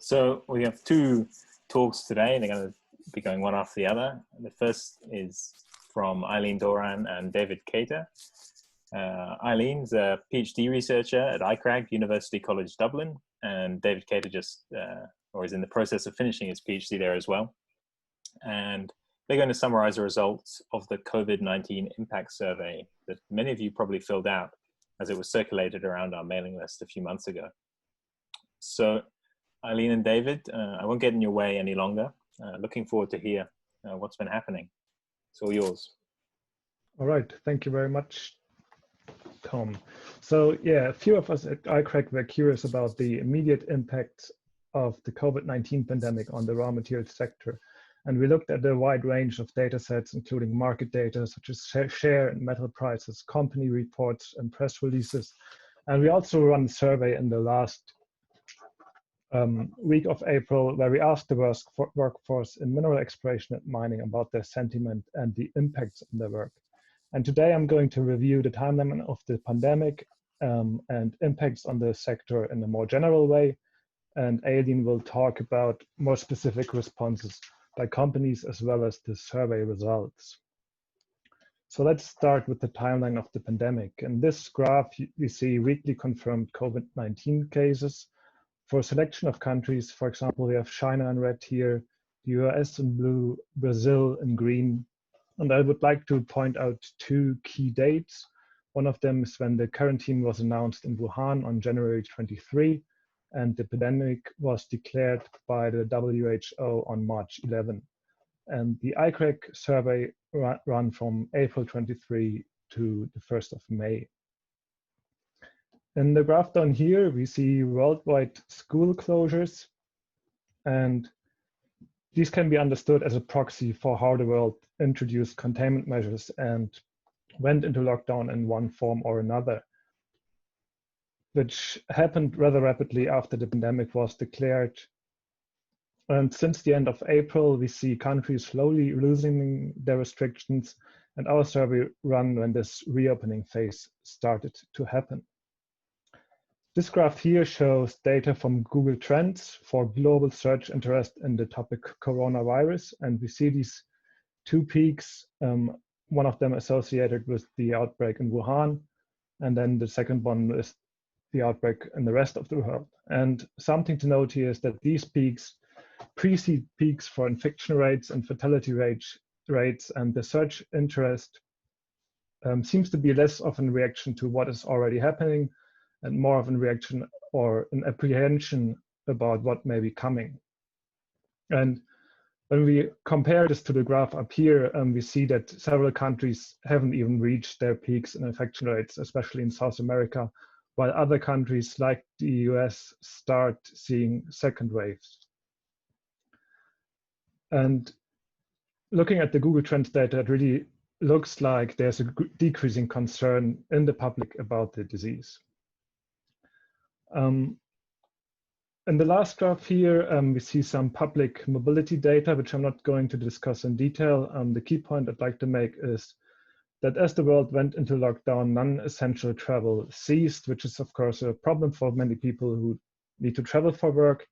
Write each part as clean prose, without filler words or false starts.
So we have two talks today. They're going to be going one after the other. The first is from Aileen Doran and David Kaeter. Eileen's a PhD researcher at iCRAG, University College Dublin, and David Kaeter is in the process of finishing his PhD there as well. And they're going to summarize the results of the COVID-19 impact survey that many of you probably filled out as it was circulated around our mailing list a few months ago. So Aileen and David, I won't get in your way any longer. Looking forward to hear what's been happening. It's all yours. All right, thank you very much, Tom. So yeah, a few of us at iCRAG were curious about the immediate impact of the COVID-19 pandemic on the raw materials sector. And we looked at a wide range of data sets, including market data such as share and metal prices, company reports and press releases. And we also ran a survey in the last week of April, where we asked the workforce in mineral exploration and mining about their sentiment and the impacts on their work. And today I'm going to review the timeline of the pandemic and impacts on the sector in a more general way. And Aileen will talk about more specific responses by companies as well as the survey results. So let's start with the timeline of the pandemic. In this graph, we see weekly confirmed COVID-19 cases. For a selection of countries, for example, we have China in red here, the US in blue, Brazil in green. And I would like to point out two key dates. One of them is when the quarantine was announced in Wuhan on January 23, and the pandemic was declared by the WHO on March 11. And the iCRAG survey ran from April 23 to the 1st of May. In the graph down here, we see worldwide school closures, and these can be understood as a proxy for how the world introduced containment measures and went into lockdown in one form or another, which happened rather rapidly after the pandemic was declared. And since the end of April, we see countries slowly loosening their restrictions, and our survey ran when this reopening phase started to happen. This graph here shows data from Google Trends for global search interest in the topic coronavirus. And we see these two peaks, one of them associated with the outbreak in Wuhan, and then the second one is the outbreak in the rest of the world. And something to note here is that these peaks precede peaks for infection rates and fatality rates, and the search interest seems to be less of a reaction to what is already happening and more of a reaction or an apprehension about what may be coming. And when we compare this to the graph up here, we see that several countries haven't even reached their peaks in infection rates, especially in South America, while other countries like the US start seeing second waves. And looking at the Google Trends data, it really looks like there's a decreasing concern in the public about the disease. In the last graph here, we see some public mobility data, which I'm not going to discuss in detail. The key point I'd like to make is that as the world went into lockdown, non-essential travel ceased, which is of course a problem for many people who need to travel for work,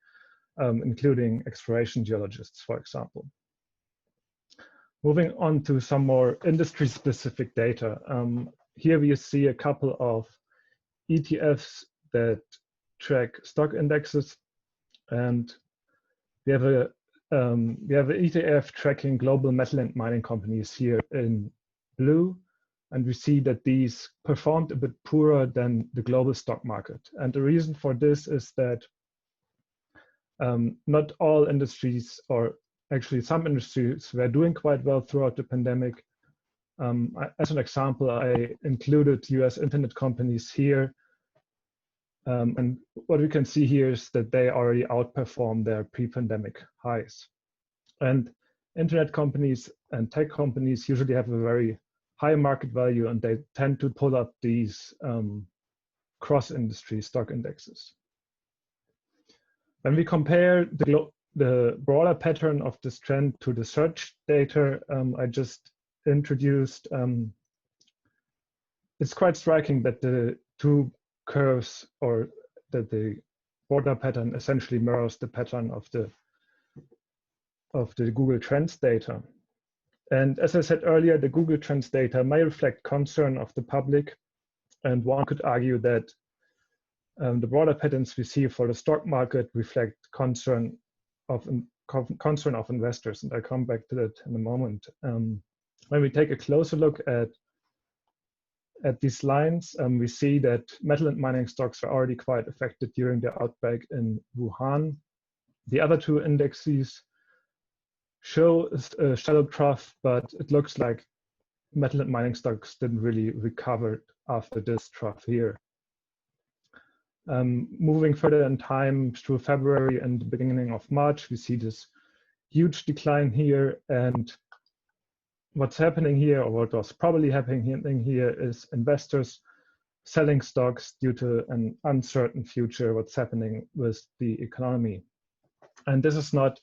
including exploration geologists, for example. Moving on to some more industry-specific data. Here we see a couple of ETFs that track stock indexes, and we have an ETF tracking global metal and mining companies here in blue, and we see that these performed a bit poorer than the global stock market. And the reason for this is that not all industries, or actually some industries, were doing quite well throughout the pandemic. As an example, I included US internet companies here. And what we can see here is that they already outperformed their pre-pandemic highs. And internet companies and tech companies usually have a very high market value, and they tend to pull up these cross-industry stock indexes. When we compare the broader pattern of this trend to the search data I just introduced, it's quite striking that the two curves, or that the border pattern essentially mirrors the pattern of the Google Trends data. And as I said earlier, the Google Trends data may reflect concern of the public, and one could argue that the broader patterns we see for the stock market reflect concern of investors, and I'll come back to that in a moment. When we take a closer look at these lines, we see that metal and mining stocks are already quite affected during the outbreak in Wuhan. The other two indexes show a shallow trough, but it looks like metal and mining stocks didn't really recover after this trough here. Moving further in time through February and the beginning of March, we see this huge decline here. And what's happening here, or what was probably happening here, is investors selling stocks due to an uncertain future, what's happening with the economy. And this is not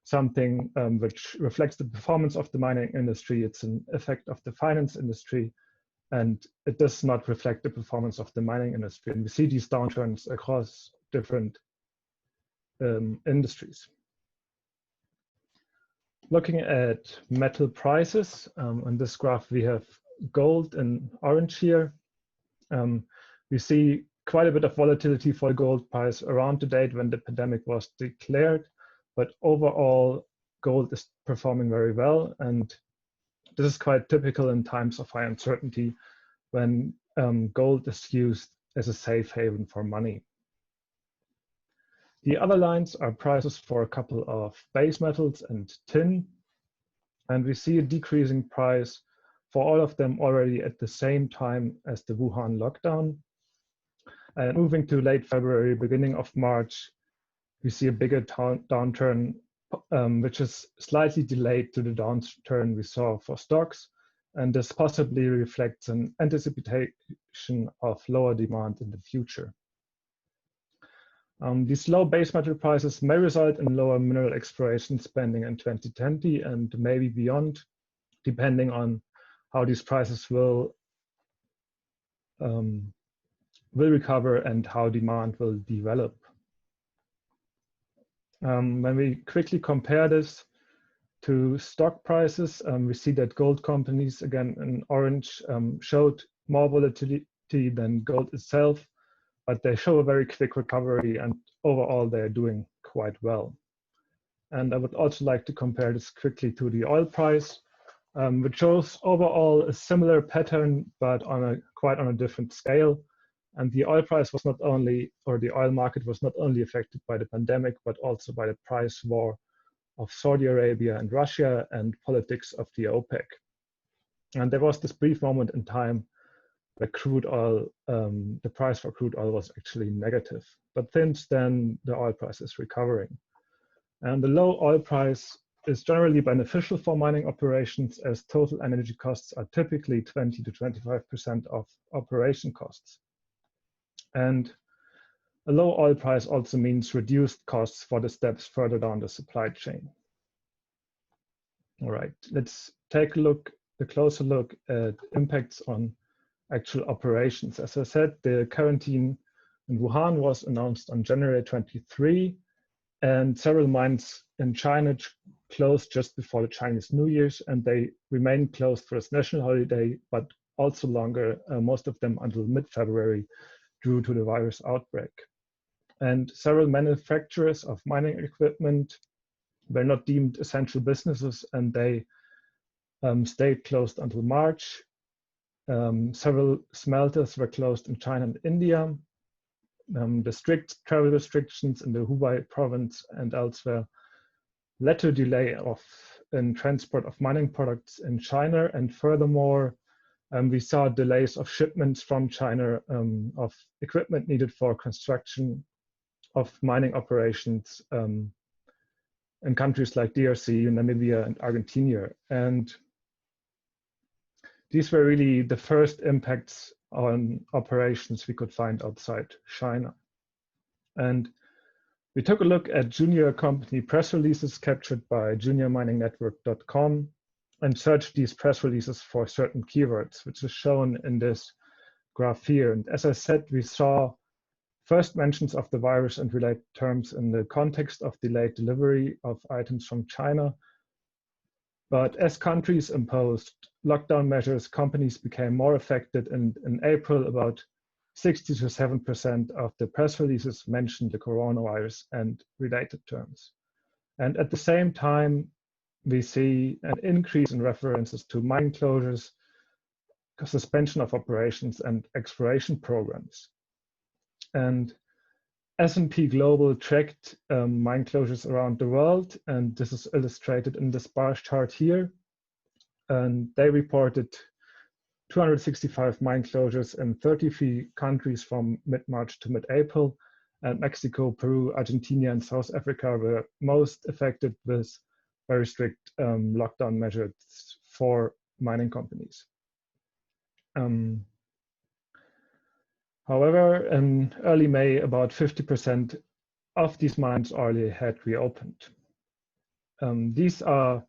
something which reflects the performance of the mining industry. It's an effect of the finance industry, and it does not reflect the performance of the mining industry. And we see these downturns across different industries. Looking at metal prices, on this graph we have gold in orange here. We see quite a bit of volatility for the gold price around the date when the pandemic was declared, but overall gold is performing very well, and this is quite typical in times of high uncertainty when gold is used as a safe haven for money. The other lines are prices for a couple of base metals and tin, and we see a decreasing price for all of them already at the same time as the Wuhan lockdown. And moving to late February, beginning of March, we see a bigger downturn, which is slightly delayed to the downturn we saw for stocks. And this possibly reflects an anticipation of lower demand in the future. These low base metal prices may result in lower mineral exploration spending in 2020 and maybe beyond, depending on how these prices will recover and how demand will develop. When we quickly compare this to stock prices, we see that gold companies, again in orange, showed more volatility than gold itself, but they show a very quick recovery, and overall they're doing quite well. And I would also like to compare this quickly to the oil price, which shows overall a similar pattern, but quite on a different scale. And the oil price was not only, or the oil market was not only affected by the pandemic, but also by the price war of Saudi Arabia and Russia and politics of the OPEC. And there was this brief moment in time where crude oil, the price for crude oil was actually negative. But since then, the oil price is recovering. And the low oil price is generally beneficial for mining operations, as total energy costs are typically 20 to 25% of operation costs. And a low oil price also means reduced costs for the steps further down the supply chain. All right, let's take a closer look at impacts on actual operations. As I said, the quarantine in Wuhan was announced on January 23, and several mines in China closed just before the Chinese New Year's, and they remained closed for its national holiday, but also longer, most of them until mid-February, due to the virus outbreak. And several manufacturers of mining equipment were not deemed essential businesses, and they stayed closed until March. Several smelters were closed in China and India. The strict travel restrictions in the Hubei province and elsewhere led to a delay in transport of mining products in China, and furthermore, we saw delays of shipments from China of equipment needed for construction of mining operations in countries like DRC, Namibia, and Argentina. And these were really the first impacts on operations we could find outside China. And we took a look at junior company press releases captured by juniorminingnetwork.com and searched these press releases for certain keywords, which is shown in this graph here. And as I said, we saw first mentions of the virus and related terms in the context of delayed delivery of items from China. But as countries imposed lockdown measures, companies became more affected, and in April, about 60 to 7% of the press releases mentioned the coronavirus and related terms. And at the same time, we see an increase in references to mine closures, suspension of operations, and exploration programs. And S&P Global tracked mine closures around the world, and this is illustrated in this bar chart here. And they reported 265 mine closures in 33 countries from mid-March to mid-April. And Mexico, Peru, Argentina, and South Africa were most affected with very strict lockdown measures for mining companies. However, in early May, about 50% of these mines already had reopened. These are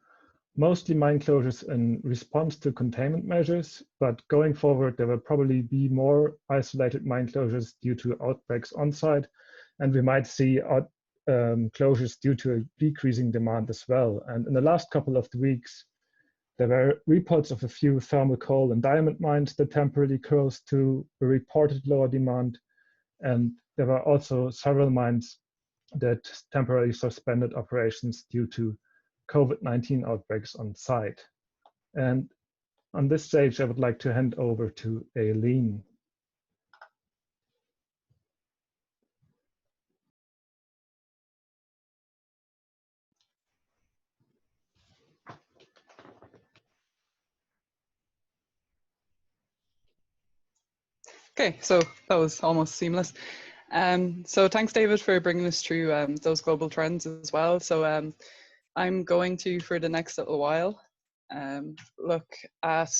mostly mine closures in response to containment measures, but going forward, there will probably be more isolated mine closures due to outbreaks on site, and we might see closures due to a decreasing demand as well. And in the last couple of weeks, there were reports of a few thermal coal and diamond mines that temporarily closed to a reported lower demand. And there were also several mines that temporarily suspended operations due to COVID-19 outbreaks on site. And on this stage, I would like to hand over to Aileen. Okay, so that was almost seamless. So thanks, David, for bringing us through those global trends as well. So I'm going to, for the next little while, look at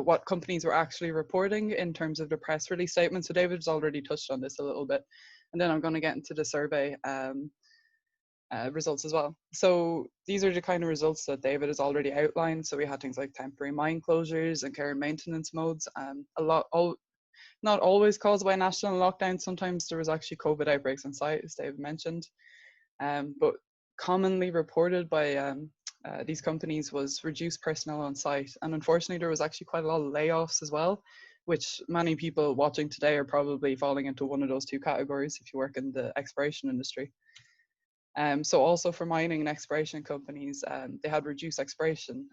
what companies were actually reporting in terms of the press release statement. So David's already touched on this a little bit. And then I'm going to get into the survey results as well. So these are the kind of results that David has already outlined. So we had things like temporary mine closures and care and maintenance modes. Not always caused by national lockdown. Sometimes there was actually COVID outbreaks on site, as David mentioned. But commonly reported by these companies was reduced personnel on site. And unfortunately, there was actually quite a lot of layoffs as well, which many people watching today are probably falling into one of those two categories if you work in the exploration industry. So also for mining and exploration companies, they had reduced exploration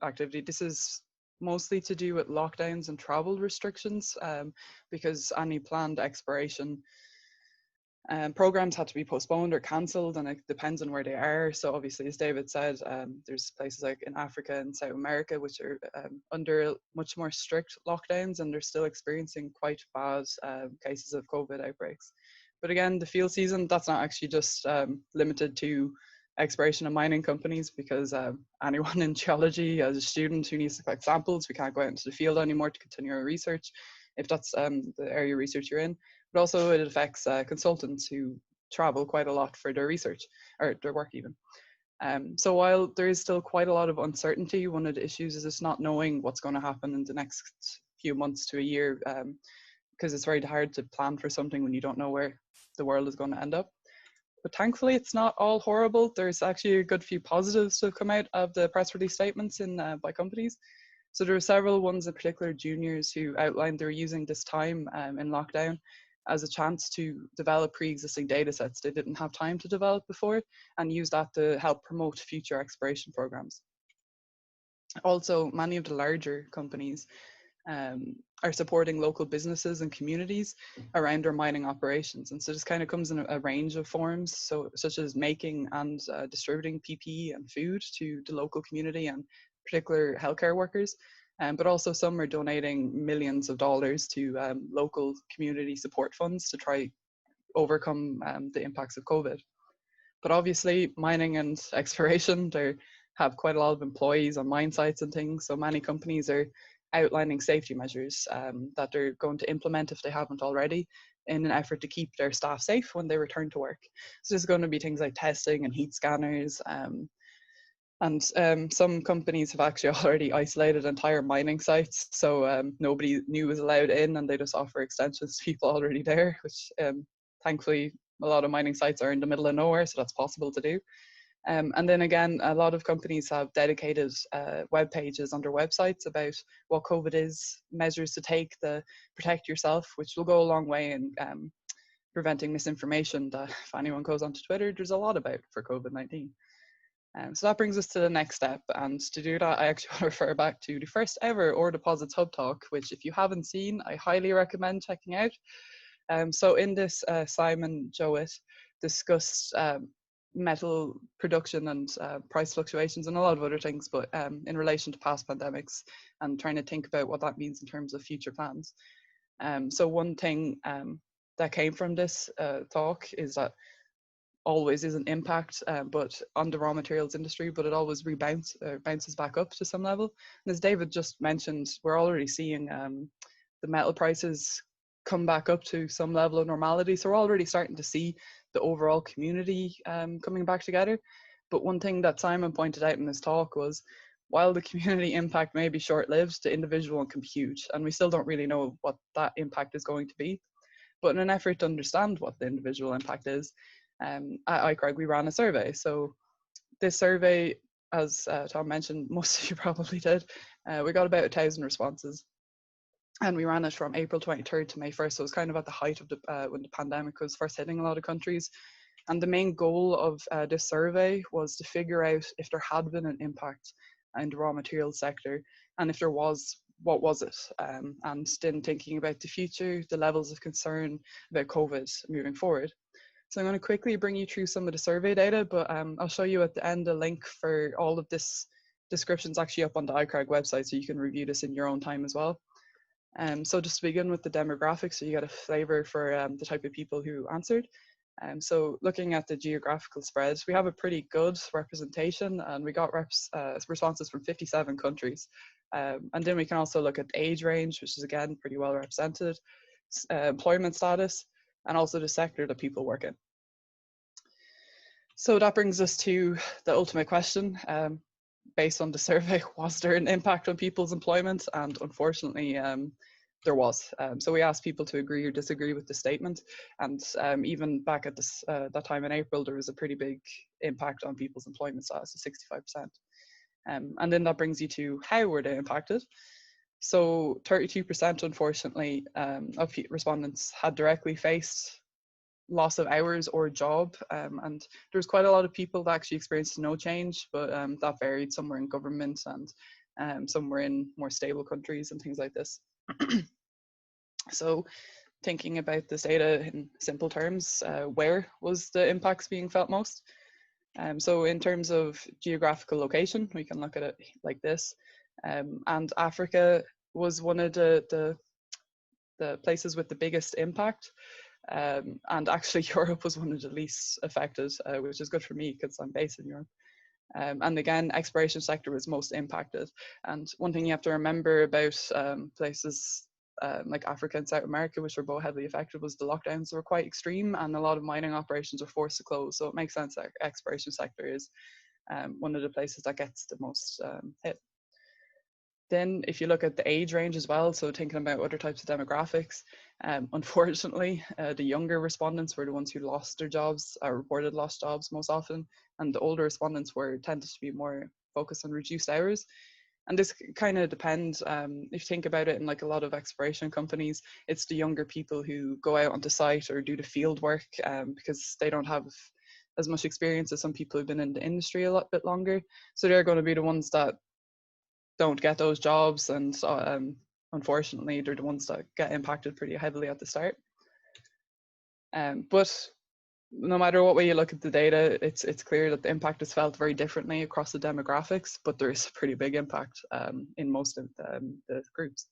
activity. This is mostly to do with lockdowns and travel restrictions, because any planned exploration programs had to be postponed or cancelled, and it depends on where they are. So obviously, as David said, there's places like in Africa and South America which are under much more strict lockdowns, and they're still experiencing quite bad cases of COVID outbreaks. But again, the field season, that's not actually just limited to exploration and mining companies, because anyone in geology as a student who needs to collect samples, we can't go out into the field anymore to continue our research if that's the area of research you're in. But also it affects consultants who travel quite a lot for their research or their work even. So while there is still quite a lot of uncertainty, one of the issues is just not knowing what's going to happen in the next few months to a year, because it's very hard to plan for something when you don't know where the world is going to end up. But thankfully, it's not all horrible. There's actually a good few positives to come out of the press release statements by companies. So there were several ones, in particular juniors, who outlined they were using this time in lockdown as a chance to develop pre-existing data sets they didn't have time to develop before, and use that to help promote future exploration programs. Also, many of the larger companies are supporting local businesses and communities around their mining operations. And so this kind of comes in a range of forms, so such as making and distributing PPE and food to the local community and particular healthcare workers. But also some are donating millions of dollars to local community support funds to try overcome the impacts of COVID. But obviously mining and exploration, they have quite a lot of employees on mine sites and things. So many companies are outlining safety measures that they're going to implement if they haven't already, in an effort to keep their staff safe when they return to work. So there's going to be things like testing and heat scanners, and some companies have actually already isolated entire mining sites, so nobody new was allowed in, and they just offer extensions to people already there, which thankfully, a lot of mining sites are in the middle of nowhere, so that's possible to do. And then again, a lot of companies have dedicated web pages on their websites about what COVID is, measures to take to protect yourself, which will go a long way in preventing misinformation that if anyone goes onto Twitter, there's a lot about for COVID-19. So that brings us to the next step. And to do that, I actually want to refer back to the first ever Ore Deposits Hub talk, which if you haven't seen, I highly recommend checking out. So in this, Simon Jowett discussed metal production and price fluctuations and a lot of other things, but in relation to past pandemics and trying to think about what that means in terms of future plans. So one thing that came from this talk is that always is an impact, but on the raw materials industry, but it always bounces back up to some level. And as David just mentioned, we're already seeing the metal prices come back up to some level of normality. So we're already starting to see the overall community coming back together. But one thing that Simon pointed out in his talk was, while the community impact may be short-lived, the individual can be huge, and we still don't really know what that impact is going to be. But in an effort to understand what the individual impact is, at iCRAG we ran a survey. So this survey, as Tom mentioned, most of you probably did, we got about 1,000 responses. And we ran it from April 23rd to May 1st. So it was kind of at the height of the when the pandemic was first hitting a lot of countries. And the main goal of this survey was to figure out if there had been an impact in the raw materials sector, and if there was, what was it? And then thinking about the future, the levels of concern about COVID moving forward. So I'm going to quickly bring you through some of the survey data, but I'll show you at the end a link for all of this descriptions actually up on the iCRAG website, so you can review this in your own time as well. So just to begin with the demographics, so you get a flavour for the type of people who answered. So looking at the geographical spread, we have a pretty good representation, and we got responses from 57 countries. And then we can also look at the age range, which is again pretty well represented, employment status, and also the sector that people work in. So that brings us to the ultimate question. Based on the survey, was there an impact on people's employment? And unfortunately, there was. So we asked people to agree or disagree with the statement. And even back at this, that time in April, there was a pretty big impact on people's employment status, so 65%. And then that brings you to how were they impacted? So 32%, unfortunately, of respondents had directly faced loss of hours or job, and there's quite a lot of people that actually experienced no change, but that varied. Some were in government, and some were in more stable countries and things like this. So thinking about this data in simple terms, where was the impacts being felt most? So in terms of geographical location, we can look at it like this, and Africa was one of the places with the biggest impact. And actually Europe was one of the least affected, which is good for me because I'm based in Europe. And again, exploration sector was most impacted. And one thing you have to remember about places like Africa and South America, which were both heavily affected, was the lockdowns were quite extreme, and a lot of mining operations were forced to close. So it makes sense that exploration sector is one of the places that gets the most hit. Then if you look at the age range as well, so thinking about other types of demographics, unfortunately, the younger respondents were the ones who lost their jobs, or reported lost jobs most often, and the older respondents tended to be more focused on reduced hours. And this kind of depends, if you think about it in like a lot of exploration companies, it's the younger people who go out onto site or do the field work because they don't have as much experience as some people who've been in the industry a bit longer. So they're going to be the ones that don't get those jobs, and unfortunately they're the ones that get impacted pretty heavily at the start. But no matter what way you look at the data, it's clear that the impact is felt very differently across the demographics, but there is a pretty big impact in most of the groups.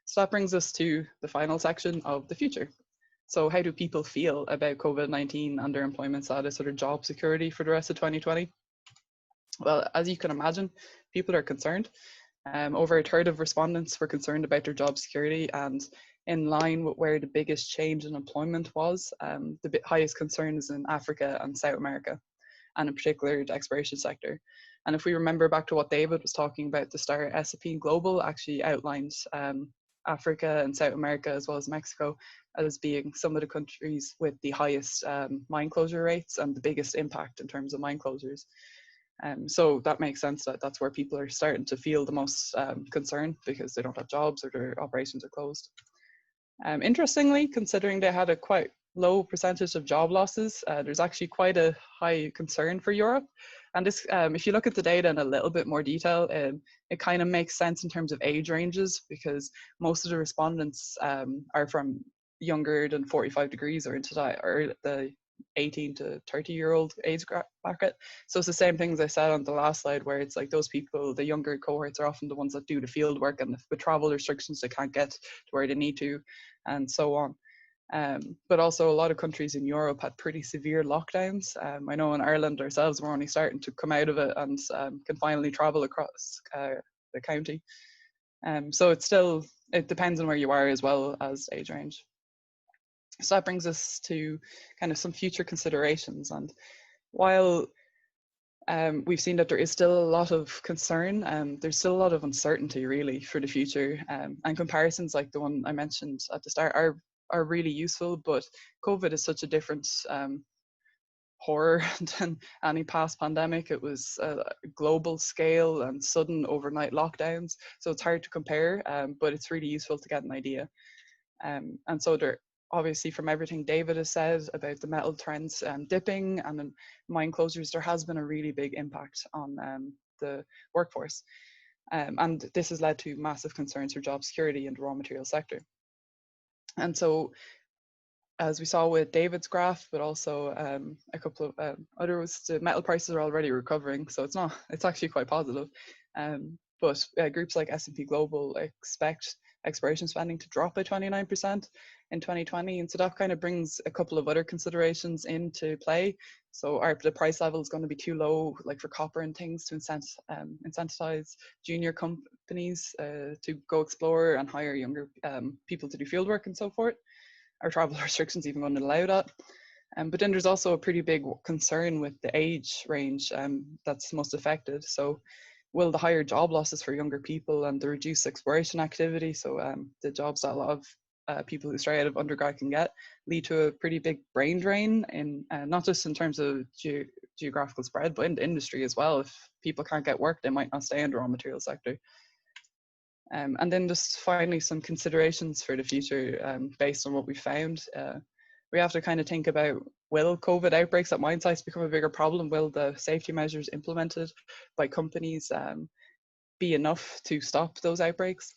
So that brings us to the final section of the future. So how do people feel about COVID-19 and their employment status or their job security for the rest of 2020? Well, as you can imagine, people are concerned. Over a third of respondents were concerned about their job security, and in line with where the biggest change in employment was, the highest concern is in Africa and South America, and in particular the exploration sector. And if we remember back to what David was talking about at the start, S&P Global actually outlined Africa and South America, as well as Mexico, as being some of the countries with the highest mine closure rates and the biggest impact in terms of mine closures. So that makes sense that that's where people are starting to feel the most concern, because they don't have jobs or their operations are closed. Interestingly, considering they had a quite low percentage of job losses, there's actually quite a high concern for Europe. And this, if you look at the data in a little bit more detail, it kind of makes sense in terms of age ranges, because most of the respondents are from younger than 45 degrees or into that, or the 18 to 30-year-old age bracket. So it's the same things I said on the last slide, where it's like those people, the younger cohorts, are often the ones that do the field work, and with travel restrictions they can't get to where they need to, and so on. But also a lot of countries in Europe had pretty severe lockdowns. I know in Ireland ourselves, we're only starting to come out of it and can finally travel across the county. So it's still, it depends on where you are as well as age range. So that brings us to kind of some future considerations. And while we've seen that there is still a lot of concern, there's still a lot of uncertainty really for the future. And comparisons like the one I mentioned at the start are really useful, but COVID is such a different horror than any past pandemic. It was a global scale and sudden overnight lockdowns. So it's hard to compare, but it's really useful to get an idea. And so there, obviously from everything David has said about the metal trends dipping and then mine closures, there has been a really big impact on the workforce. And this has led to massive concerns for job security in the raw material sector. And so, as we saw with David's graph, but also a couple of others, the metal prices are already recovering, so it's actually quite positive. But groups like S&P Global expect exploration spending to drop by 29% in 2020, and so that kind of brings a couple of other considerations into play. So are the price level is going to be too low, like for copper and things, to incentivize junior companies to go explore and hire younger people to do field work and so forth? Are travel restrictions even going to allow that? But then there's also a pretty big concern with the age range that's most affected. So will the higher job losses for younger people and the reduced exploration activity, so the jobs that a lot of people who straight out of undergrad can get, lead to a pretty big brain drain, in not just in terms of geographical spread, but in the industry as well. If people can't get work, they might not stay in the raw material sector. And then just finally some considerations for the future based on what we found. We have to kind of think about, will COVID outbreaks at mine sites become a bigger problem? Will the safety measures implemented by companies be enough to stop those outbreaks?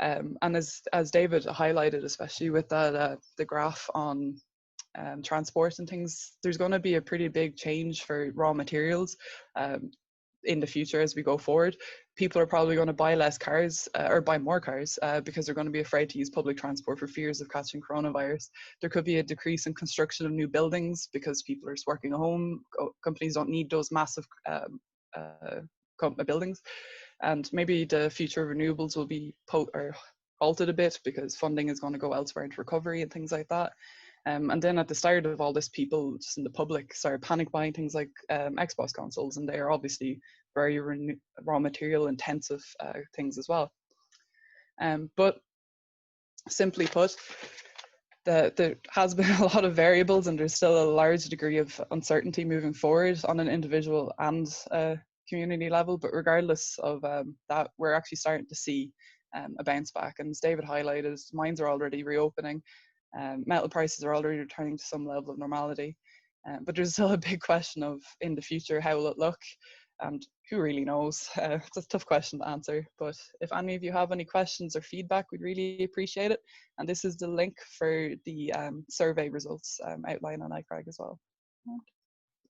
And as David highlighted, especially with that the graph on transport and things, there's going to be a pretty big change for raw materials in the future as we go forward. People are probably going to buy less cars or buy more cars because they're going to be afraid to use public transport for fears of catching coronavirus. There could be a decrease in construction of new buildings because people are just working at home. Companies don't need those massive buildings. And maybe the future of renewables will be halted a bit because funding is going to go elsewhere into recovery and things like that. And then at the start of all this, people just in the public started panic buying things like Xbox consoles, and they are obviously very raw material intensive things as well. But simply put, there has been a lot of variables, and there's still a large degree of uncertainty moving forward on an individual and community level. But regardless of that, we're actually starting to see a bounce back. And as David highlighted, mines are already reopening. Metal prices are already returning to some level of normality, but there's still a big question of, in the future, how will it look, and who really knows? It's a tough question to answer, but if any of you have any questions or feedback, we'd really appreciate it. And this is the link for the survey results outlined on iCRAG as well.